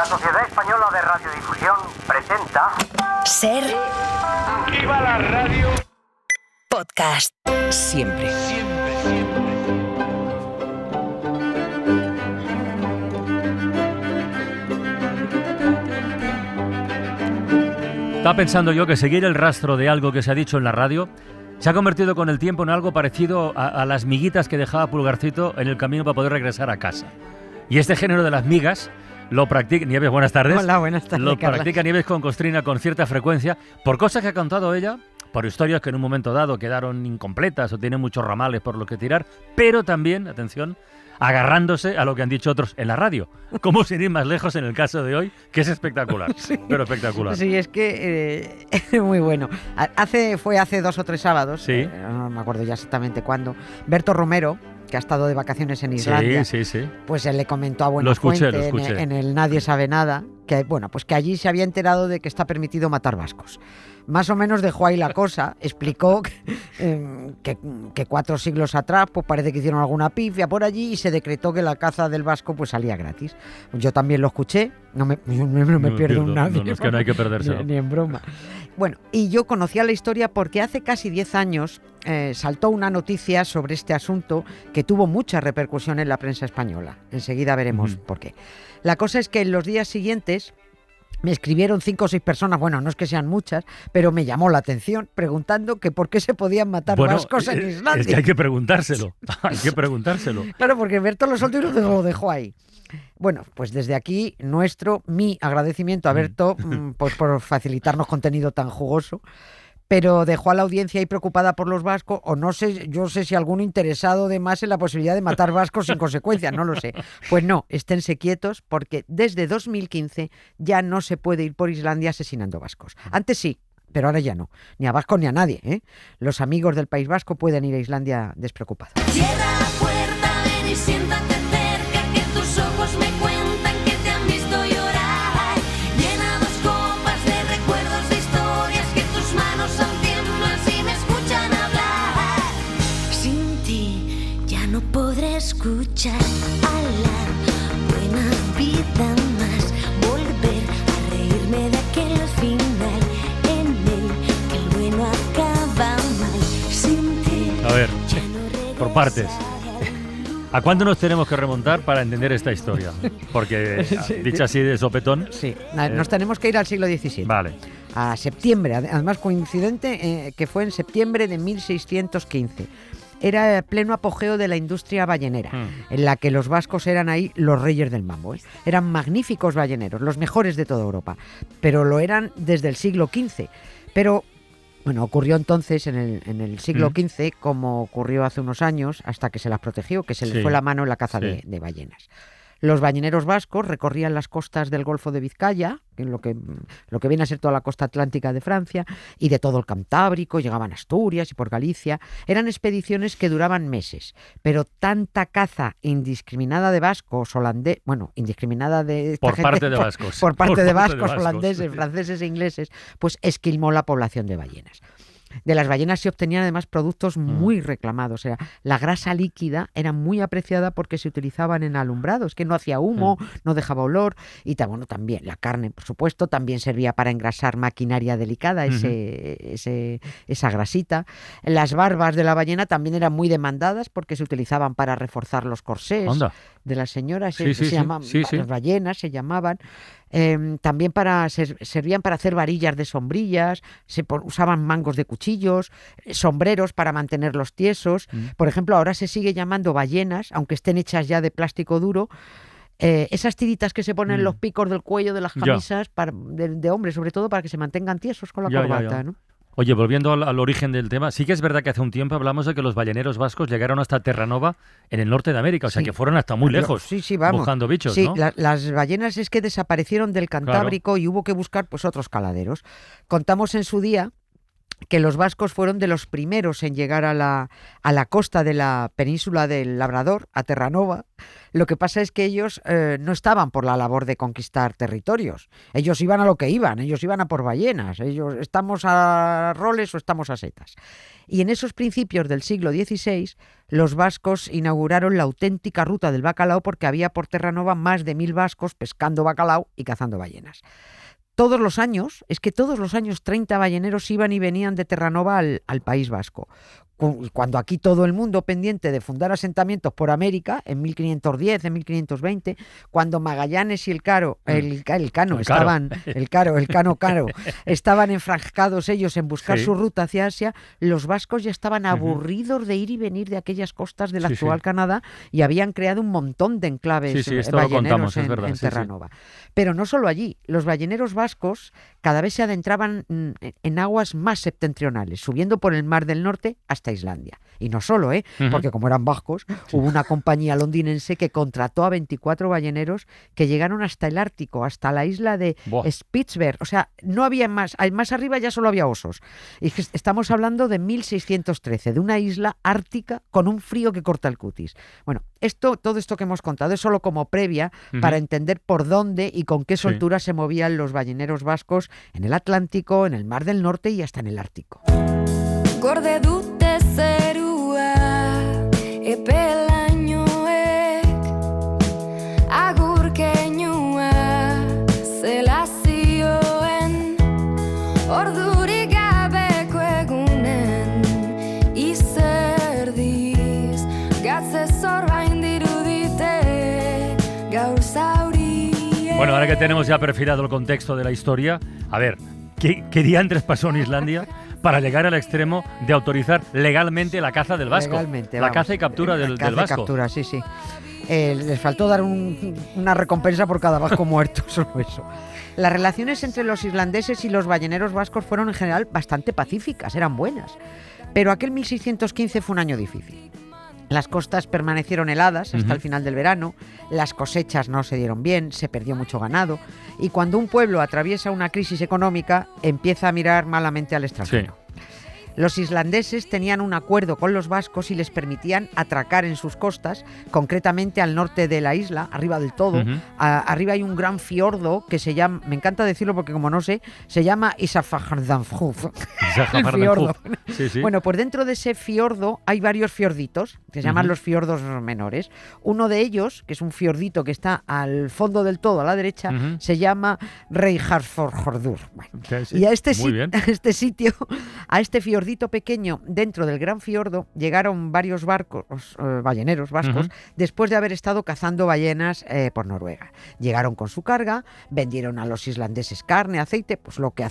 La Sociedad Española de Radiodifusión presenta... Ser... ¡Viva la radio! Podcast. Siempre. Estaba pensando yo que seguir el rastro de algo que se ha dicho en la radio se ha convertido con el tiempo en algo parecido a las miguitas que dejaba Pulgarcito en el camino para poder regresar a casa. Y este género de las migas lo practica... Nieves, buenas tardes. Hola, buenas tardes, Lo Carla. practica Nieves con Costrina con cierta frecuencia por cosas que ha contado ella, por historias que en un momento dado quedaron incompletas o tienen muchos ramales por los que tirar, pero también, atención, agarrándose a lo que han dicho otros en la radio. Como sin ir más lejos en el caso de hoy, que es espectacular, sí, pero espectacular. Sí, es que muy bueno. Fue hace 2 o 3 sábados, Sí. No me acuerdo ya exactamente cuándo, Berto Romero, que ha estado de vacaciones en Islandia, Sí. pues él le comentó a Lo Buenafuente escuché. en el Nadie sabe nada, que bueno, pues que allí se había enterado de que está permitido matar vascos. Más o menos dejó ahí la cosa, explicó que 4 siglos atrás pues parece que hicieron alguna pifia por allí y se decretó que la caza del vasco pues salía gratis. Yo también lo escuché, no me pierdo un nadie. No, es que no hay que perdérselo. Ni en broma. Bueno, y yo conocía la historia porque hace casi 10 años saltó una noticia sobre este asunto que tuvo mucha repercusión en la prensa española. Enseguida veremos por qué. La cosa es que en los días siguientes me escribieron 5 o 6 personas, bueno, no es que sean muchas, pero me llamó la atención preguntando que por qué se podían matar vascos en Islandia. Es que hay que preguntárselo, Claro, porque Berto lo soltó y lo dejó ahí. Bueno, pues desde aquí mi agradecimiento a Berto pues por facilitarnos contenido tan jugoso, pero dejó a la audiencia ahí preocupada por los vascos, o no sé, yo sé si alguno interesado de más en la posibilidad de matar vascos sin consecuencias, no lo sé. Pues no, esténse quietos, porque desde 2015 ya no se puede ir por Islandia asesinando vascos. Antes sí, pero ahora ya no, ni a vascos ni a nadie, ¿eh? Los amigos del País Vasco pueden ir a Islandia despreocupados. Cierra la puerta, ven y siéntate cerca, que tus ojos me cuentan que te han visto llorar. Llena 2 copas de recuerdos, de historias, que tus manos aún tiemblan si me escuchan hablar. Sin ti ya no podré escuchar a la buena vida más, volver a reírme de aquel final en el que el bueno acaba mal. Sin ti A ver, ya no por partes. ¿A cuándo nos tenemos que remontar para entender esta historia? Porque, dicha así de sopetón... Sí, nos tenemos que ir al siglo XVII. Vale. A septiembre, además coincidente que fue en septiembre de 1615. Era el pleno apogeo de la industria ballenera, en la que los vascos eran ahí los reyes del mambo, ¿eh? Eran magníficos balleneros, los mejores de toda Europa, pero lo eran desde el siglo XV. Pero bueno, ocurrió entonces en el siglo XV, como ocurrió hace unos años, hasta que se las protegió, que se les fue la mano en la caza de ballenas. Los balleneros vascos recorrían las costas del Golfo de Vizcaya, lo que viene a ser toda la costa atlántica de Francia, y de todo el Cantábrico, llegaban a Asturias y por Galicia. Eran expediciones que duraban meses, pero tanta caza indiscriminada de vascos, indiscriminada de esta Por gente, parte de vascos. por parte de vascos, vascos. holandeses, franceses e ingleses, pues esquilmó la población de ballenas. De las ballenas se obtenían además productos muy reclamados. O sea, la grasa líquida era muy apreciada porque se utilizaban en alumbrados, que no hacía humo, no dejaba olor. Y también la carne, por supuesto, también servía para engrasar maquinaria delicada, esa grasita. Las barbas de la ballena también eran muy demandadas porque se utilizaban para reforzar los corsés de las señoras. Las ballenas se llamaban. También servían para hacer varillas de sombrillas, usaban mangos de cuchillos, sombreros para mantenerlos tiesos. Por ejemplo, ahora se sigue llamando ballenas, aunque estén hechas ya de plástico duro. Esas tiritas que se ponen en los picos del cuello de las camisas de hombres, sobre todo para que se mantengan tiesos con la corbata, ¿no? Oye, volviendo al origen del tema, sí que es verdad que hace un tiempo hablamos de que los balleneros vascos llegaron hasta Terranova en el norte de América, o sea que fueron hasta muy lejos buscando bichos, sí, ¿no? Las ballenas es que desaparecieron del Cantábrico y hubo que buscar pues otros caladeros. Contamos en su día que los vascos fueron de los primeros en llegar a la costa de la península del Labrador, a Terranova. Lo que pasa es que ellos no estaban por la labor de conquistar territorios. Ellos iban a lo que iban, ellos iban a por ballenas. Ellos estamos a roles o estamos a setas. Y en esos principios del siglo XVI, los vascos inauguraron la auténtica ruta del bacalao porque había por Terranova más de 1000 vascos pescando bacalao y cazando ballenas. Todos los años 30 balleneros iban y venían de Terranova al País Vasco. Cuando aquí todo el mundo pendiente de fundar asentamientos por América, en 1510, en 1520, cuando Magallanes y el Cano estaban enfrascados ellos en buscar su ruta hacia Asia, los vascos ya estaban aburridos de ir y venir de aquellas costas del actual Canadá y habían creado un montón de enclaves balleneros en Terranova. Pero no solo allí, los balleneros vascos cada vez se adentraban en aguas más septentrionales, subiendo por el Mar del Norte hasta Islandia. Y no solo, porque como eran vascos, hubo una compañía londinense que contrató a 24 balleneros que llegaron hasta el Ártico, hasta la isla de Spitsberg. O sea, no había más arriba ya solo había osos. Y estamos hablando de 1613, de una isla ártica con un frío que corta el cutis. Bueno, todo esto que hemos contado es solo como previa para entender por dónde y con qué soltura se movían los balleneros vascos en el Atlántico, en el Mar del Norte y hasta en el Ártico. Gorde dute zerua epelainoek agurkeinua zela zioen ordurik gabeko egunen izerdiz gatze zorbain dirudite gaur zaurien. Bueno, ahora que tenemos ya perfilado el contexto de la historia, a ver, ¿qué diantres pasó en Islandia para llegar al extremo de autorizar legalmente la caza del vasco? La caza y captura del vasco. Captura, sí. Les faltó dar una recompensa por cada vasco muerto, solo eso. Las relaciones entre los islandeses y los balleneros vascos fueron en general bastante pacíficas, eran buenas. Pero aquel 1615 fue un año difícil. Las costas permanecieron heladas hasta el final del verano, las cosechas no se dieron bien, se perdió mucho ganado, y cuando un pueblo atraviesa una crisis económica, empieza a mirar malamente al extranjero. Los islandeses tenían un acuerdo con los vascos y les permitían atracar en sus costas, concretamente al norte de la isla, arriba del todo. Arriba hay un gran fiordo que se llama, me encanta decirlo porque como no sé, se llama Ísafjarðardjúp. El fiordo. Sí. Bueno, pues dentro de ese fiordo hay varios fiorditos, que se llaman los fiordos menores. Uno de ellos, que es un fiordito que está al fondo del todo, a la derecha, se llama Reyjarðsfjörður. Bueno, y a este sitio, a este fiordito pequeño dentro del gran fiordo llegaron varios barcos balleneros vascos después de haber estado cazando ballenas por Noruega. Llegaron con su carga, vendieron a los islandeses carne, aceite, pues lo que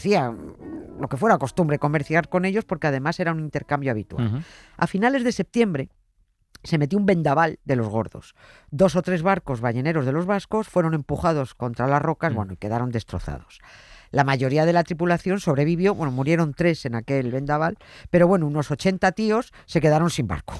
fuera costumbre comerciar con ellos porque además era un intercambio habitual. A finales de septiembre se metió un vendaval de los gordos. 2 o 3 barcos balleneros de los vascos fueron empujados contra las rocas, y quedaron destrozados. La mayoría de la tripulación sobrevivió, murieron 3 en aquel vendaval, pero unos 80 tíos se quedaron sin barco.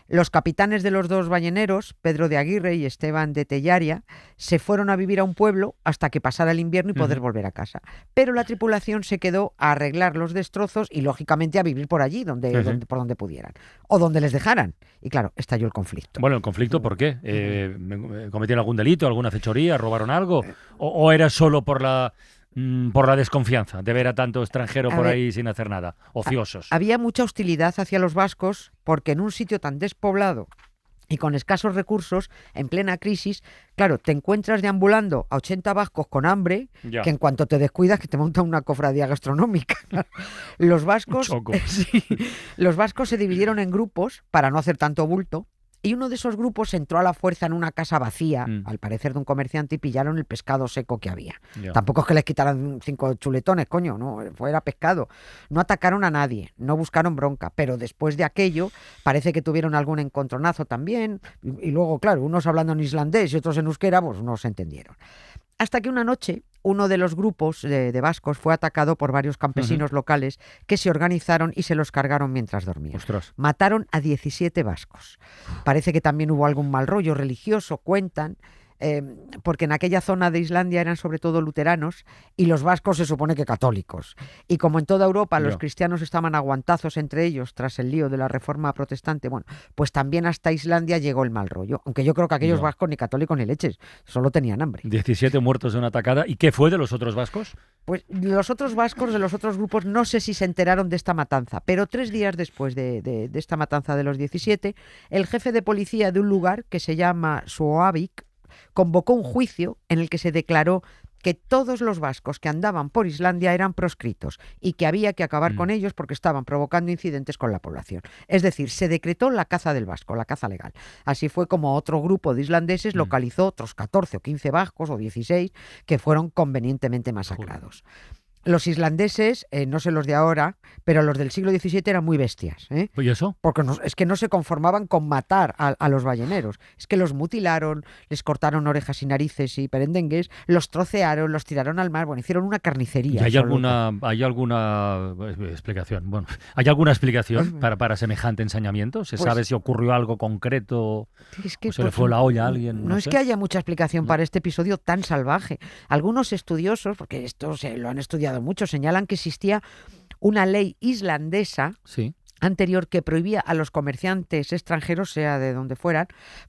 Los capitanes de los 2 balleneros, Pedro de Aguirre y Esteban de Tellaria, se fueron a vivir a un pueblo hasta que pasara el invierno y poder volver a casa. Pero la tripulación se quedó a arreglar los destrozos y, lógicamente, a vivir por allí, por donde pudieran, o donde les dejaran. Y claro, estalló el conflicto. Bueno, ¿el conflicto por qué? ¿Cometieron algún delito, alguna fechoría, robaron algo? ¿O era solo por la desconfianza de ver a tanto extranjero por ahí sin hacer nada, ociosos? Había mucha hostilidad hacia los vascos porque en un sitio tan despoblado y con escasos recursos, en plena crisis, claro, te encuentras deambulando a 80 vascos con hambre, que en cuanto te descuidas que te montan una cofradía gastronómica. Los vascos se dividieron en grupos para no hacer tanto bulto. Y uno de esos grupos entró a la fuerza en una casa vacía, al parecer de un comerciante, y pillaron el pescado seco que había. Tampoco es que les quitaran 5 chuletones, no, era pescado. No atacaron a nadie, no buscaron bronca, pero después de aquello parece que tuvieron algún encontronazo también, y luego, claro, unos hablando en islandés y otros en euskera, pues no se entendieron. Hasta que una noche uno de los grupos de vascos fue atacado por varios campesinos locales que se organizaron y se los cargaron mientras dormían. Ostras. Mataron a 17 vascos. Parece que también hubo algún mal rollo religioso, cuentan. porque en aquella zona de Islandia eran sobre todo luteranos y los vascos se supone que católicos. Y como en toda Europa los cristianos estaban aguantazos entre ellos tras el lío de la reforma protestante, bueno, pues también hasta Islandia llegó el mal rollo. Aunque yo creo que aquellos vascos ni católicos ni leches, solo tenían hambre. 17 muertos de una atacada. ¿Y qué fue de los otros vascos? Pues los otros vascos de los otros grupos no sé si se enteraron de esta matanza, pero 3 días después de esta matanza de los 17, el jefe de policía de un lugar que se llama Suoavik convocó un juicio en el que se declaró que todos los vascos que andaban por Islandia eran proscritos y que había que acabar con ellos porque estaban provocando incidentes con la población. Es decir, se decretó la caza del vasco, la caza legal. Así fue como otro grupo de islandeses localizó otros 14 o 15 vascos o 16 que fueron convenientemente masacrados. Los islandeses, no sé los de ahora, pero los del siglo XVII eran muy bestias. ¿Y eso? Porque es que no se conformaban con matar a los balleneros. Es que los mutilaron, les cortaron orejas y narices y perendengues, los trocearon, los tiraron al mar, bueno, hicieron una carnicería. ¿Y hay alguna explicación? Bueno, ¿hay alguna explicación para semejante ensañamiento? ¿Se sabe si ocurrió algo concreto o se le fue la olla a alguien? No es que haya mucha explicación para este episodio tan salvaje. Algunos estudiosos, porque esto se lo han estudiado mucho, señalan que existía una ley islandesa anterior que prohibía a los comerciantes extranjeros, sea de donde fueran,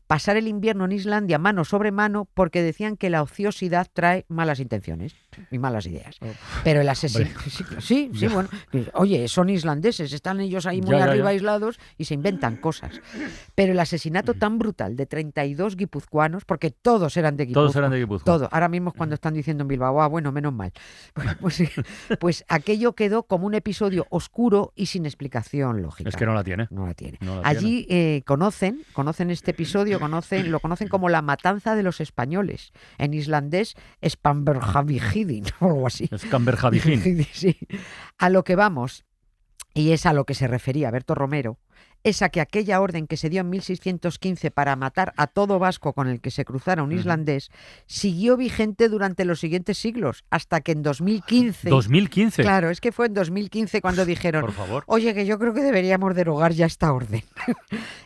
pasar el invierno en Islandia mano sobre mano porque decían que la ociosidad trae malas intenciones y malas ideas. Pero el asesinato... Sí, bueno. Oye, son islandeses, están ellos ahí muy arriba aislados y se inventan cosas. Pero el asesinato tan brutal de 32 guipuzcoanos, porque todos eran de Guipúzcoa. Todos eran de Guipúzcoa. Todo. Ahora mismo cuando están diciendo en Bilbao, bueno, menos mal. Pues aquello quedó como un episodio oscuro y sin explicación lógica. Es que no la tiene. No la tiene. Allí conocen este episodio, lo conocen como la matanza de los españoles. En islandés, Skamberhavigin o algo así. Skamberhavigin. Sí. A lo que vamos, y es a lo que se refería Berto Romero, es a que aquella orden que se dio en 1615 para matar a todo vasco con el que se cruzara un islandés siguió vigente durante los siguientes siglos, hasta que en 2015... ¿2015? Claro, es que fue en 2015 cuando dijeron, por favor, oye, que yo creo que deberíamos derogar ya esta orden.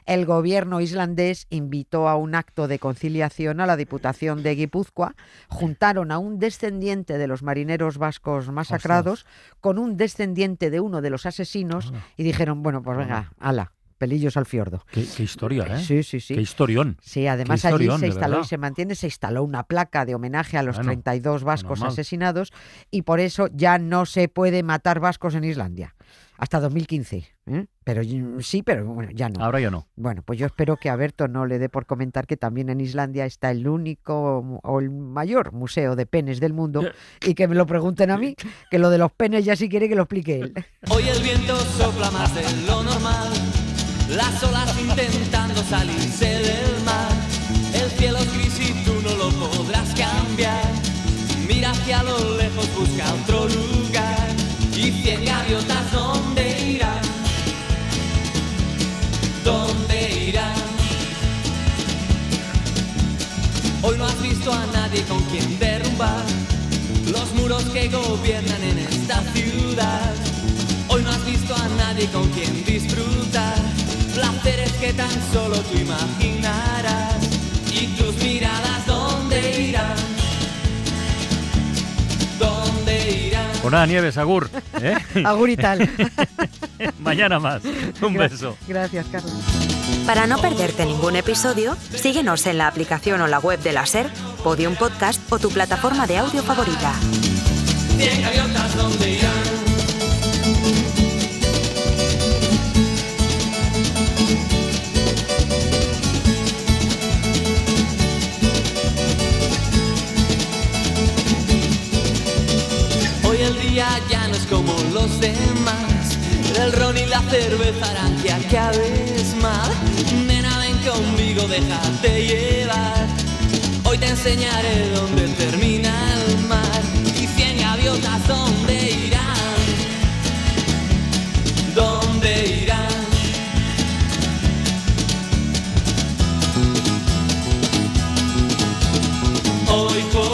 El gobierno islandés invitó a un acto de conciliación a la Diputación de Guipúzcoa, juntaron a un descendiente de los marineros vascos masacrados con un descendiente de uno de los asesinos y dijeron, bueno, pues venga, ala. Pelillos al fiordo. Qué historia, ¿eh? Sí. Qué historión. Sí, además allí se instaló y se mantiene, se instaló una placa de homenaje a los 32 vascos asesinados y por eso ya no se puede matar vascos en Islandia. Hasta 2015. Pero bueno, ya no. Ahora ya no. Bueno, pues yo espero que a Berto no le dé por comentar que también en Islandia está el único o el mayor museo de penes del mundo y que me lo pregunten a mí, que lo de los penes ya si quiere que lo explique él. Hoy el viento sopla más de lo normal. Las olas intentando salirse del mar. El cielo es gris y tú no lo podrás cambiar. Mira hacia lo lejos, busca otro lugar. Y 100 gaviotas, ¿dónde irán? ¿Dónde irán? Hoy no has visto a nadie con quien derrumbar los muros que gobiernan en esta ciudad. Hoy no has visto a nadie con quien disfrutar placeres que tan solo tú imaginarás. Y tus miradas, ¿dónde irán? ¿Dónde irán? Pues nada, Nieves, agur. Agur y tal. Mañana más. Un beso. Gracias, Carlos. Para no perderte ningún episodio, síguenos en la aplicación o la web de la SER, Podium Podcast o tu plataforma de audio favorita. 100 gaviotas, ¿dónde irán? Ya no es como los demás. El ron y la cerveza harán que acabes mal. Nena, ven conmigo, déjate llevar. Hoy te enseñaré dónde termina el mar. Y 100 gaviotas, ¿dónde irán? ¿Dónde irán? Hoy por